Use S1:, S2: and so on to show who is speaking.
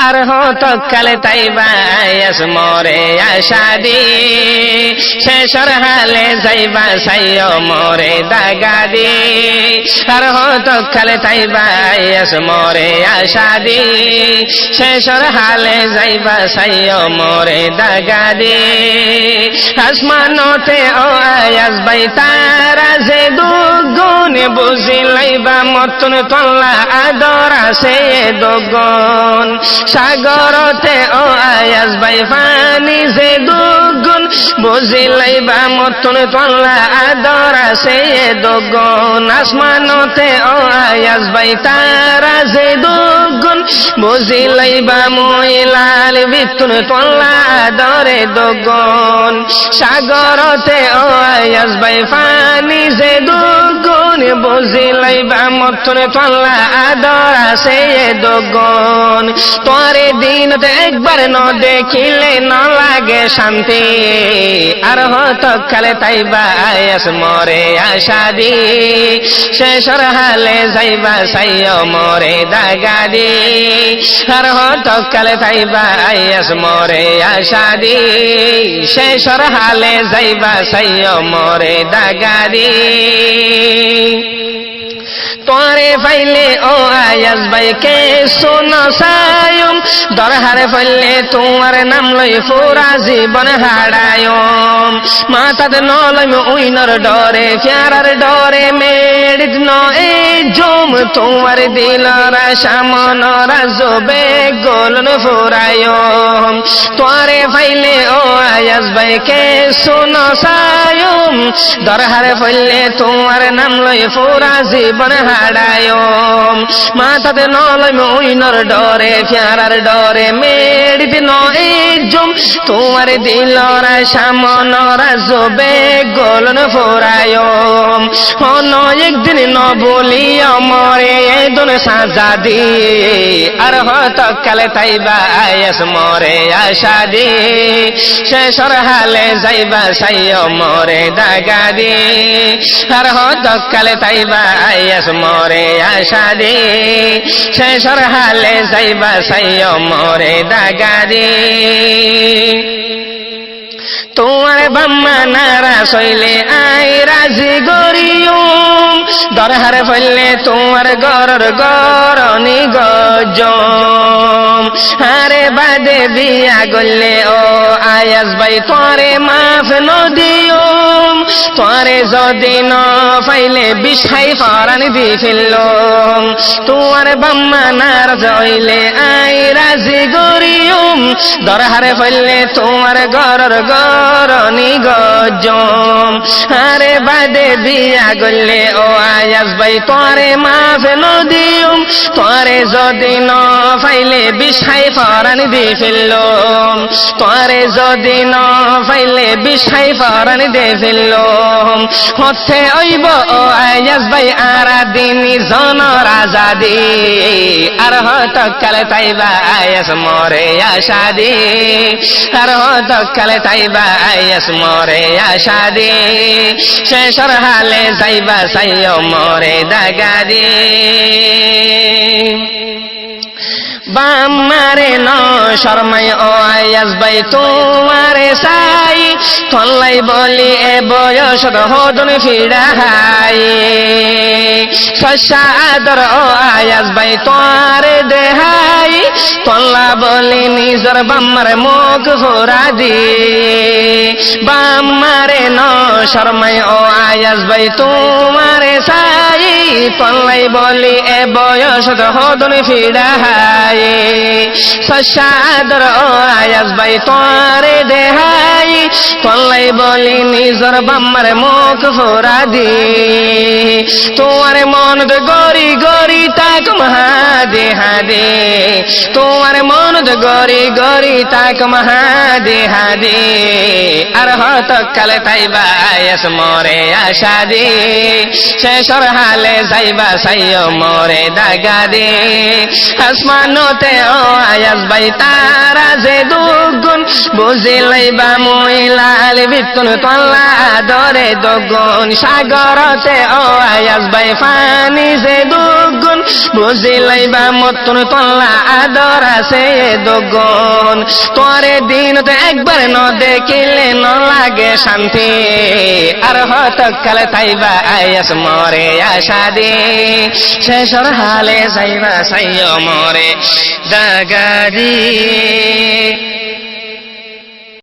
S1: আর হত কালে তাইবাস মরে আশাদি শেষর হালে যাইবা সাইয় মরে দাগাদি আর হত কালে তাইবাস মরে আশাদি শেষর হালে যাইবা সাইয় মরে দাগাদি আসমানতে ও আয়াস বাই তারা যে দুগুণ বুঝিলাইবা মতন তল্লা আদর আছে দুগুণ সাগরতে ও আয়াস বাই পানি যে দুগুণ বুঝিলাইবা মতন তল্লা আদর আছে দুগুণ আসমানতে ও আয়াস বাই তারা যে দুগুণ বুঝিলাইবা মইলাল বিতুন তল্লা আদরে দুগুণ সাগরতে ও আয়াস বাই পানি যে দুগুণ বুঝিলাইবা মতন তল্লা আদর আছে দুগুণ তোরে দিনতে একবার ন দেখিলে ন লাগে শান্তি আর হত কালে তাইবা আয়াস মরে আশাদি শেষর হালে যাইবা সাইয় মরে দাগাদি আর হত কালে তাইবা আয়াস মরে আশাদি শেষর হালে যাইবা সাইয় মরে দাগাদি তোরে ফাইলে ও আয়াস ভাই কে শোনো সায়ম দরহারে ফাইলে তোমার নাম লই পুরা জীবন হারায়ম মাথাতে নলম উইনর ডরে প্যারার ডরে মেড়িত ন এই জম তোমার দিলরা সামনরা জবে গোলন ফুরায়ম তোরে ফাইলে ও আয়াস ভাই কে শোনো সায়ম দরহারে ফাইলে তোমার নাম লই পুরা জীবন হারায়ম মাথাতে নলম উইনর ডরে প্যারার ডরে মেড়িতে নয় জম তোমার দিলরা সামনরা জবে গোলন ফোরায়ম হন একদিন ন বলি মরে দন সাজা দি আর হত কালে তাইবা আয়াস মরে আশাদি শেষর হালে যাইবা সাইয় মরে দাগাদি আর হত কালে তাইবা আয়াস মরে আশাদি শেষর হালে যাইবা সাইয় মরে দাগাদি তোমার বাম্মা নারা সইলে আই রাজি গরিয়ম দরহারে ফেললে তোমার গরর গরনি গজম আরে বাদে বিয়া গললে ও আয়াস ভাই তোরে মাফ নদিয়ম তোরে যদি ন ফাইলে বিষাই ফরানি দি ফেললম তোমার বাম্মা নারা সইলে আই রাজি গরিয়ম দরহারে ফেললে তোমার গরর গরনি গজম আরে বাদে বিয়া গললে ও আয়াস ভাই তোরে মাফ নদিয়ম তোরে যদি ন ফাইলে বিষাই ফরানি দি ফেললম তোরে যদি ন ফাইলে বিষাই ফরানি দি ফেললম হচ্ছে ওইব ও আয়াস ভাই আরা দিনী জন রাজাদি আর হত কালে তাইবা আয়াস মরে আশাদি আর হত কালে তাইবা আয়াস মরে আশাদি শেষর হালে যাইবা সাইয় মরে দাগাদি বাম্মারে ন শর্মাই ও আয়াস ভাই তোমারে সাই তল্লাই বলি এ বয়স হদন ফিরা হাই শস্যা আদর ও আয়াস ভাই তোরে দেহাই তল্লা বলি নিজর বাম্মার মুখ ভরা দি বাম্মারে ন শর্মাই ও আয়াস ভাই তোমারে সাই তল্লাই বলি এ বয়স হদন ফিরা হাই সশাদর ও আয়াস ভাই তোরে দেহাই তল্লাই বলি নিজর বাম্মার মুখ ভরা দি তোমার মন গরি গরি তাক মহাদে হাদে তোমার মন গরি গরি তাক মহাদে হাদে আর হত কালে তাইবা আয়াস মরে আশাদি শেষর হালে যাইবা সাইয় মরে মরে দাগারে আসমানতে ও আয়াস ভাই তারা যে দুগুণ বুঝিলাইবা মহিলাল বিতুন তল্লা আদরে দুগুণ সাগরতে ও আয়াস ভাই ফানি যে দুগুণ বুঝিলাইবা মতুন তল্লা আদর আছে দুগুণ তোরে দিনতে একবার ন দেখিলে ন লাগে শান্তি আর হতকাল তাইবা আয়াস মরে আশা দে শেষর হালে যাইবা সাইয় মরে দাগারি